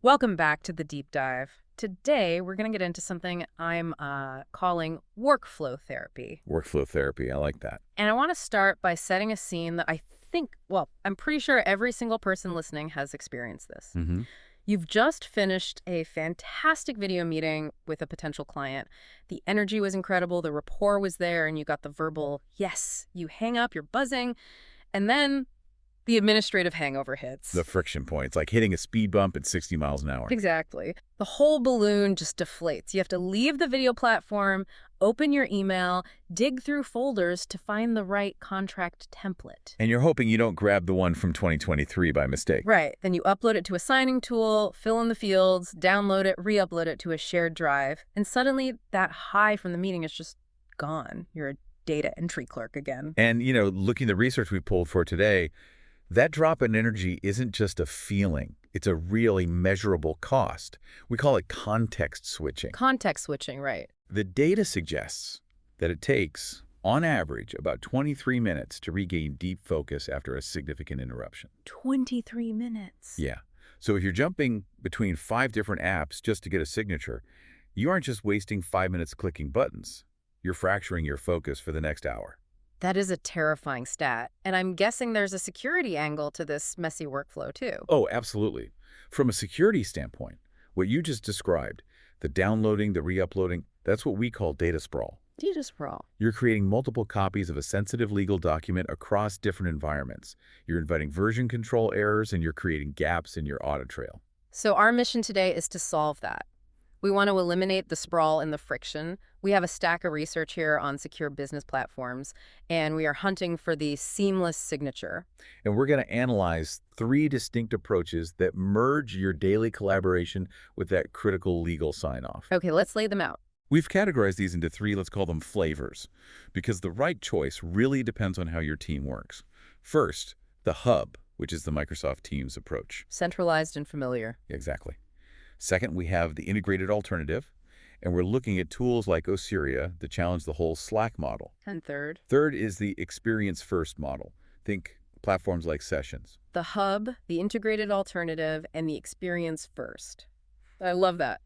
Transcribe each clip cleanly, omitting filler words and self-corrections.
Welcome back to the deep dive. Today, we're going to get into something I'm calling workflow therapy. Workflow therapy, I like that. And I want to start by setting a scene that I'm pretty sure every single person listening has experienced this. Mm-hmm. You've just finished a fantastic video meeting with a potential client. The energy was incredible, the rapport was there, and you got the verbal yes. You hang up, you're buzzing, and then the administrative hangover hits. The friction point. It's like hitting a speed bump at 60 miles an hour. Exactly. The whole balloon just deflates. You have to leave the video platform, open your email, dig through folders to find the right contract template. And you're hoping you don't grab the one from 2023 by mistake. Right. Then you upload it to a signing tool, fill in the fields, download it, re-upload it to a shared drive, and suddenly that high from the meeting is just gone. You're a data entry clerk again. And, looking at the research we pulled for today, that drop in energy isn't just a feeling. It's a really measurable cost. We call it context switching. Context switching, right. The data suggests that it takes, on average, about 23 minutes to regain deep focus after a significant interruption. 23 minutes. Yeah. So if you're jumping between 5 different apps just to get a signature, you aren't just wasting 5 minutes clicking buttons. You're fracturing your focus for the next hour. That is a terrifying stat. And I'm guessing there's a security angle to this messy workflow, too. Oh, absolutely. From a security standpoint, what you just described, the downloading, the re-uploading, that's what we call data sprawl. Data sprawl. You're creating multiple copies of a sensitive legal document across different environments. You're inviting version control errors, and you're creating gaps in your audit trail. So our mission today is to solve that. We want to eliminate the sprawl and the friction. We have a stack of research here on secure business platforms, and we are hunting for the seamless signature. And we're going to analyze 3 distinct approaches that merge your daily collaboration with that critical legal sign-off. Okay, let's lay them out. We've categorized these into 3, let's call them flavors, because the right choice really depends on how your team works. First, the hub, which is the Microsoft Teams approach. Centralized and familiar. Exactly. Second, we have the integrated alternative, and we're looking at tools like Osiria to challenge the whole Slack model. And third? Third is the experience-first model. Think platforms like Sessions. The hub, the integrated alternative, and the experience first. I love that.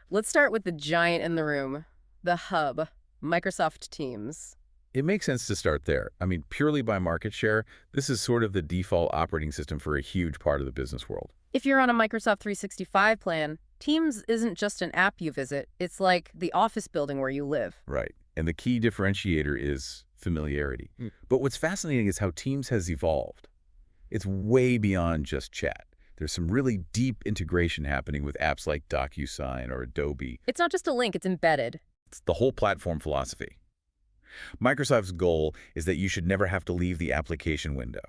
Let's start with the giant in the room, the hub, Microsoft Teams. It makes sense to start there. I mean, purely by market share, this is sort of the default operating system for a huge part of the business world. If you're on a Microsoft 365 plan, Teams isn't just an app you visit. It's like the office building where you live. Right. And the key differentiator is familiarity. But what's fascinating is how Teams has evolved. It's way beyond just chat. There's some really deep integration happening with apps like DocuSign or Adobe. It's not just a link, it's embedded. It's the whole platform philosophy. Microsoft's goal is that you should never have to leave the application window.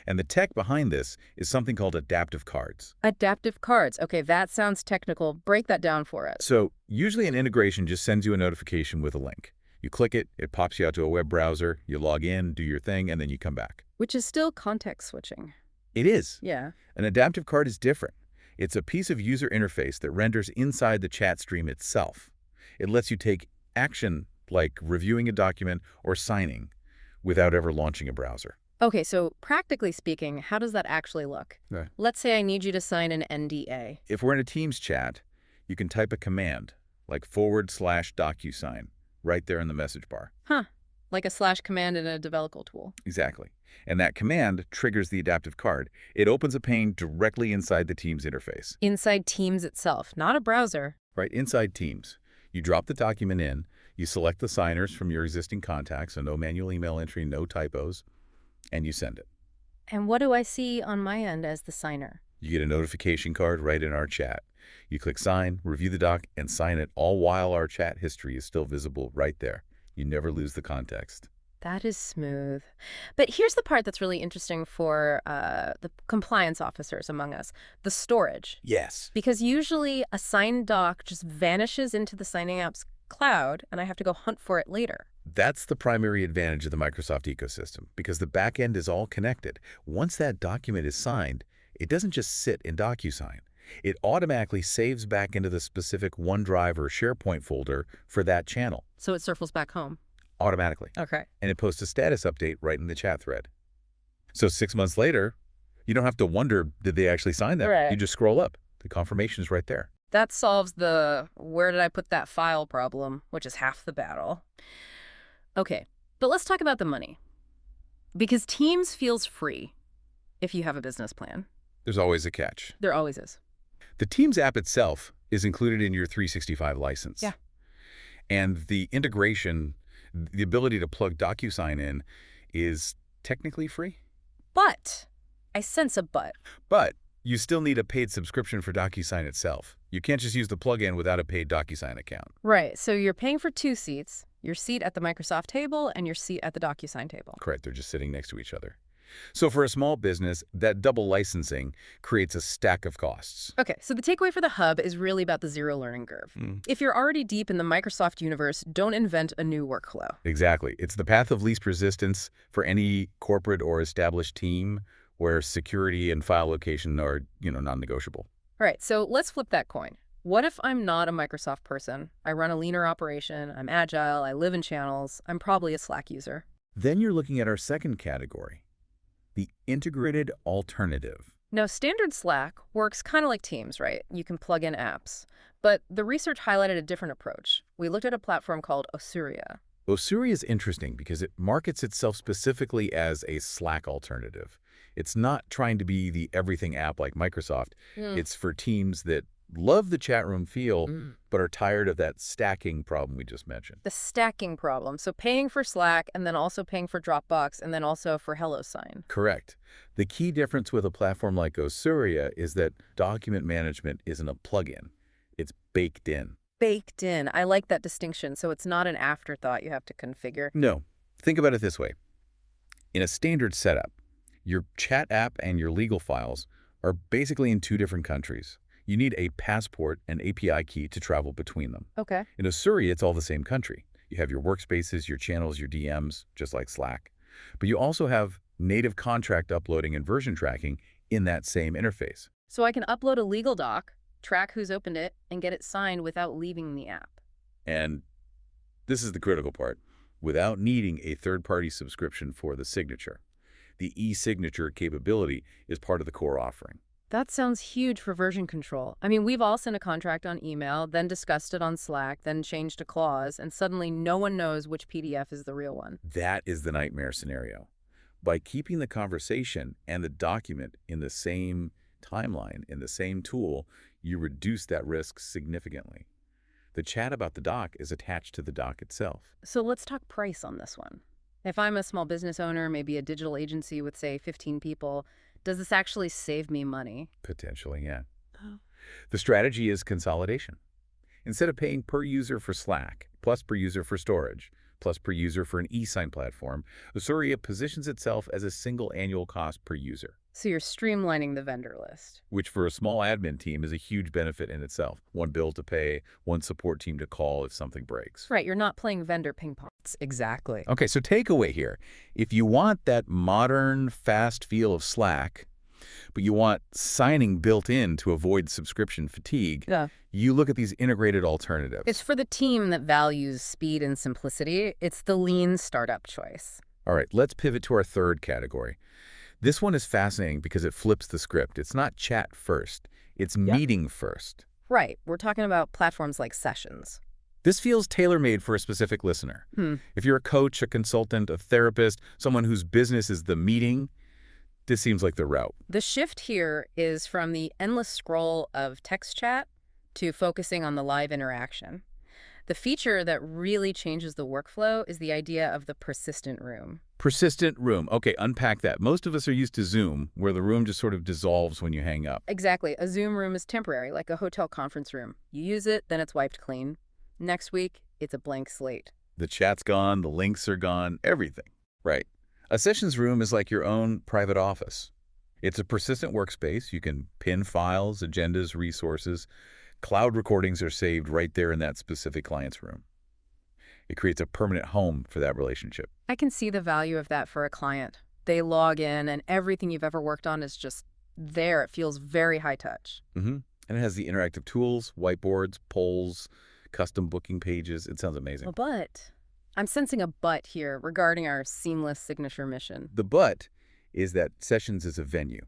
And the tech behind this is something called adaptive cards. Adaptive cards. Okay, that sounds technical. Break that down for us. So usually an integration just sends you a notification with a link. You click it, it pops you out to a web browser, you log in, do your thing, and then you come back. Which is still context switching. It is. Yeah. An adaptive card is different. It's a piece of user interface that renders inside the chat stream itself. It lets you take action like reviewing a document or signing without ever launching a browser. Okay, so practically speaking, how does that actually look? Right. Let's say I need you to sign an NDA. If we're in a Teams chat, you can type a command like /DocuSign right there in the message bar. Huh. Like a slash command in a developer tool. Exactly. And that command triggers the adaptive card. It opens a pane directly inside the Teams interface. Inside Teams itself, not a browser. Right, inside Teams. You drop the document in, you select the signers from your existing contacts, so no manual email entry, no typos, and you send it. And what do I see on my end as the signer? You get a notification card right in our chat. You click sign, review the doc, and sign it, all while our chat history is still visible right there. You never lose the context. That is smooth. But here's the part that's really interesting for the compliance officers among us, the storage. Yes. Because usually a signed doc just vanishes into the signing app's cloud, and I have to go hunt for it later. That's the primary advantage of the Microsoft ecosystem, because the back end is all connected. Once that document is signed, it doesn't just sit in DocuSign. It automatically saves back into the specific OneDrive or SharePoint folder for that channel. So it circles back home. Automatically. Okay. And it posts a status update right in the chat thread. So 6 months later, you don't have to wonder, did they actually sign that? Right. You just scroll up. The confirmation is right there. That solves the where did I put that file problem, which is half the battle. Okay, but let's talk about the money. Because Teams feels free if you have a business plan. There's always a catch. There always is. The Teams app itself is included in your 365 license. Yeah. And the integration, the ability to plug DocuSign in, is technically free. But, I sense a but. But you still need a paid subscription for DocuSign itself. You can't just use the plugin without a paid DocuSign account. Right, so you're paying for two seats, your seat at the Microsoft table and your seat at the DocuSign table. Correct, they're just sitting next to each other. So for a small business, that double licensing creates a stack of costs. Okay, so the takeaway for the hub is really about the zero learning curve. If you're already deep in the Microsoft universe, don't invent a new workflow. Exactly. It's the path of least resistance for any corporate or established team where security and file location are, non-negotiable. All right, so let's flip that coin. What if I'm not a Microsoft person? I run a leaner operation, I'm agile, I live in channels, I'm probably a Slack user. Then you're looking at our second category, the integrated alternative. Now, standard Slack works kind of like Teams, right? You can plug in apps. But the research highlighted a different approach. We looked at a platform called Osuria. Osuria is interesting because it markets itself specifically as a Slack alternative. It's not trying to be the everything app like Microsoft. It's for teams that love the chat room feel, but are tired of that stacking problem we just mentioned. The stacking problem. So paying for Slack and then also paying for Dropbox and then also for HelloSign. Correct. The key difference with a platform like Osuria is that document management isn't a plugin. It's baked in. Baked in. I like that distinction. So it's not an afterthought you have to configure. No. Think about it this way. In a standard setup, your chat app and your legal files are basically in two different countries. You need a passport and API key to travel between them. Okay. In Osuria, it's all the same country. You have your workspaces, your channels, your DMs, just like Slack. But you also have native contract uploading and version tracking in that same interface. So I can upload a legal doc, track who's opened it, and get it signed without leaving the app. And this is the critical part, without needing a third-party subscription for the signature. The e-signature capability is part of the core offering. That sounds huge for version control. I mean, we've all sent a contract on email, then discussed it on Slack, then changed a clause, and suddenly no one knows which PDF is the real one. That is the nightmare scenario. By keeping the conversation and the document in the same timeline, in the same tool, you reduce that risk significantly. The chat about the doc is attached to the doc itself. So let's talk price on this one. If I'm a small business owner, maybe a digital agency with, say, 15 people, does this actually save me money? Potentially, yeah. Oh. The strategy is consolidation. Instead of paying per user for Slack, plus per user for storage, plus per user for an e-sign platform, Osuria positions itself as a single annual cost per user. So you're streamlining the vendor list. Which for a small admin team is a huge benefit in itself. One bill to pay, one support team to call if something breaks. Right, you're not playing vendor ping pong. Exactly. Okay, so takeaway here. If you want that modern, fast feel of Slack, but you want signing built in to avoid subscription fatigue, you look at these integrated alternatives. It's for the team that values speed and simplicity. It's the lean startup choice. All right, let's pivot to our third category. This one is fascinating because it flips the script. It's not chat first. It's meeting first. Right. We're talking about platforms like Sessions. This feels tailor-made for a specific listener. If you're a coach, a consultant, a therapist, someone whose business is the meeting, this seems like the route. The shift here is from the endless scroll of text chat to focusing on the live interaction. The feature that really changes the workflow is the idea of the persistent room. Persistent room. Okay, unpack that. Most of us are used to Zoom, where the room just sort of dissolves when you hang up. Exactly. A Zoom room is temporary, like a hotel conference room. You use it, then it's wiped clean. Next week, it's a blank slate. The chat's gone, the links are gone, everything. Right. A sessions room is like your own private office. It's a persistent workspace. You can pin files, agendas, resources. Cloud recordings are saved right there in that specific client's room. It creates a permanent home for that relationship. I can see the value of that for a client. They log in and everything you've ever worked on is just there. It feels very high touch. And it has the interactive tools, whiteboards, polls, custom booking pages. It sounds amazing. But I'm sensing a but here regarding our seamless signature mission. The but is that Sessions is a venue,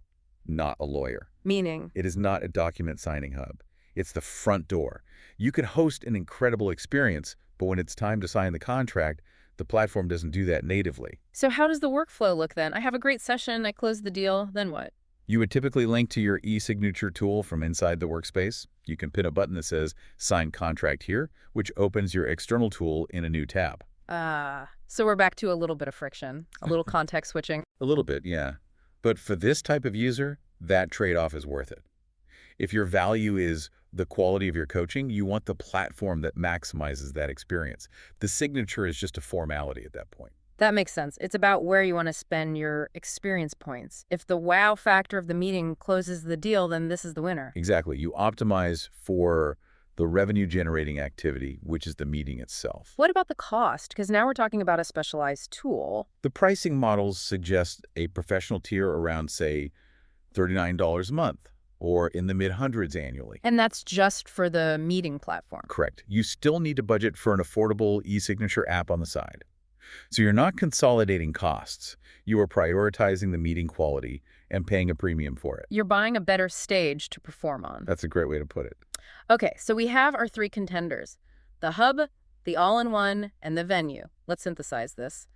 not a lawyer. Meaning? It is not a document signing hub. It's the front door. You can host an incredible experience, but when it's time to sign the contract, the platform doesn't do that natively. So how does the workflow look then? I have a great session, I close the deal, then what? You would typically link to your e-signature tool from inside the workspace. You can pin a button that says Sign Contract Here, which opens your external tool in a new tab. So we're back to a little bit of friction, a little context switching. A little bit, yeah. But for this type of user, that trade-off is worth it. If your value is the quality of your coaching, you want the platform that maximizes that experience. The signature is just a formality at that point. That makes sense. It's about where you want to spend your experience points. If the wow factor of the meeting closes the deal, then this is the winner. Exactly. You optimize for the revenue-generating activity, which is the meeting itself. What about the cost? Because now we're talking about a specialized tool. The pricing models suggest a professional tier around, say, $39 a month, or in the mid-hundreds annually. And that's just for the meeting platform. Correct. You still need to budget for an affordable e-signature app on the side. So you're not consolidating costs. You are prioritizing the meeting quality and paying a premium for it. You're buying a better stage to perform on. That's a great way to put it. Okay, so we have our three contenders: the hub, the all-in-one, and the venue. Let's synthesize this.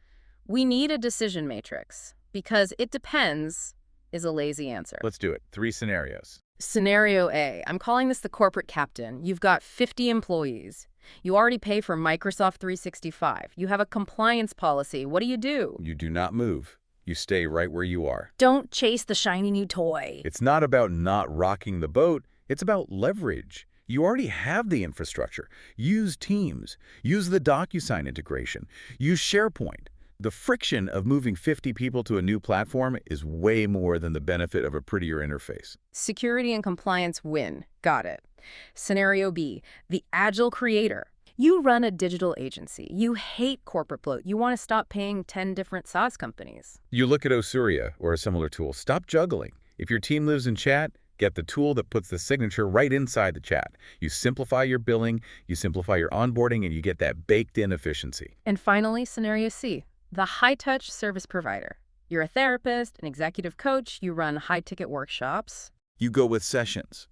We need a decision matrix because it depends is a lazy answer. Let's do it. 3 scenarios. Scenario A. I'm calling this the corporate captain. You've got 50 employees. You already pay for Microsoft 365. You have a compliance policy. What do? You do not move. You stay right where you are. Don't chase the shiny new toy. It's not about not rocking the boat. It's about leverage. You already have the infrastructure. Use Teams. Use the DocuSign integration. Use SharePoint. The friction of moving 50 people to a new platform is way more than the benefit of a prettier interface. Security and compliance win. Got it. Scenario B, the agile creator. You run a digital agency. You hate corporate bloat. You want to stop paying 10 different SaaS companies. You look at Osuria or a similar tool. Stop juggling. If your team lives in chat, get the tool that puts the signature right inside the chat. You simplify your billing, you simplify your onboarding, and you get that baked-in efficiency. And finally, scenario C, the high-touch service provider. You're a therapist, an executive coach, you run high-ticket workshops. You go with sessions.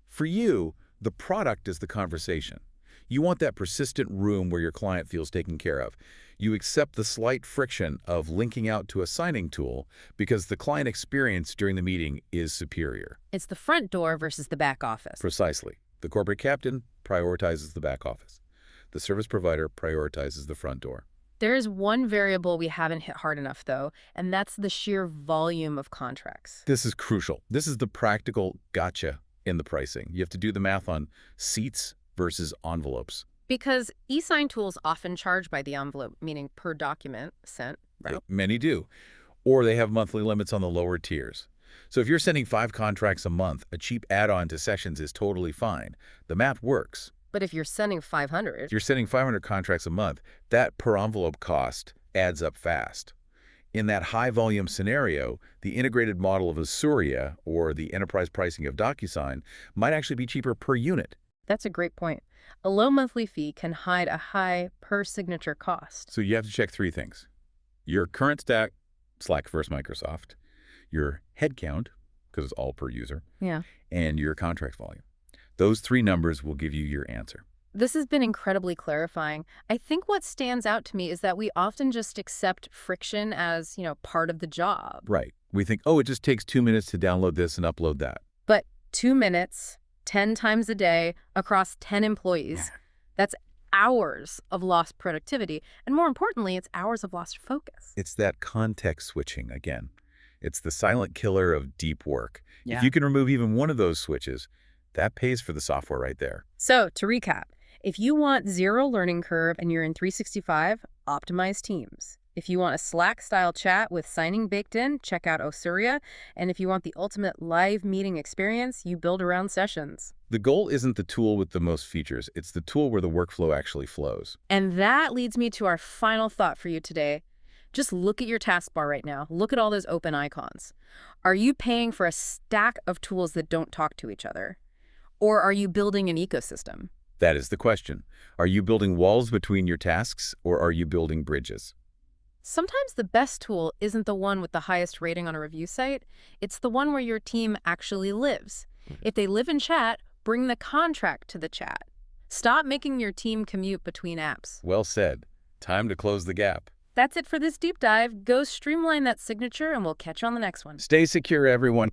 For you, the product is the conversation. You want that persistent room where your client feels taken care of. You accept the slight friction of linking out to a signing tool because the client experience during the meeting is superior. It's the front door versus the back office. Precisely. The corporate captain prioritizes the back office. The service provider prioritizes the front door. There is one variable we haven't hit hard enough, though, and that's the sheer volume of contracts. This is crucial. This is the practical gotcha in the pricing. You have to do the math on seats versus envelopes. Because e-sign tools often charge by the envelope, meaning per document sent, right? Many do. Or they have monthly limits on the lower tiers. So if you're sending 5 contracts a month, a cheap add-on to sessions is totally fine. The math works. But if you're sending 500... If you're sending 500 contracts a month, that per envelope cost adds up fast. In that high-volume scenario, the integrated model of Osuria or the enterprise pricing of DocuSign might actually be cheaper per unit. That's a great point. A low monthly fee can hide a high per-signature cost. So you have to check 3 things. Your current stack, Slack versus Microsoft, your headcount, because it's all per user, and your contract volume. Those 3 numbers will give you your answer. This has been incredibly clarifying. I think what stands out to me is that we often just accept friction as, part of the job. Right. We think, oh, it just takes 2 minutes to download this and upload that. But 2 minutes, 10 times a day, across 10 employees, that's hours of lost productivity. And more importantly, it's hours of lost focus. It's that context switching again. It's the silent killer of deep work. If you can remove even one of those switches, that pays for the software right there. So, to recap, if you want zero learning curve and you're in 365, optimize Teams. If you want a Slack-style chat with signing baked in, check out Osuria. And if you want the ultimate live meeting experience, you build around sessions. The goal isn't the tool with the most features. It's the tool where the workflow actually flows. And that leads me to our final thought for you today. Just look at your taskbar right now. Look at all those open icons. Are you paying for a stack of tools that don't talk to each other? Or are you building an ecosystem? That is the question. Are you building walls between your tasks, or are you building bridges? Sometimes the best tool isn't the one with the highest rating on a review site. It's the one where your team actually lives. If they live in chat, bring the contract to the chat. Stop making your team commute between apps. Well said. Time to close the gap. That's it for this deep dive. Go streamline that signature and we'll catch you on the next one. Stay secure, everyone.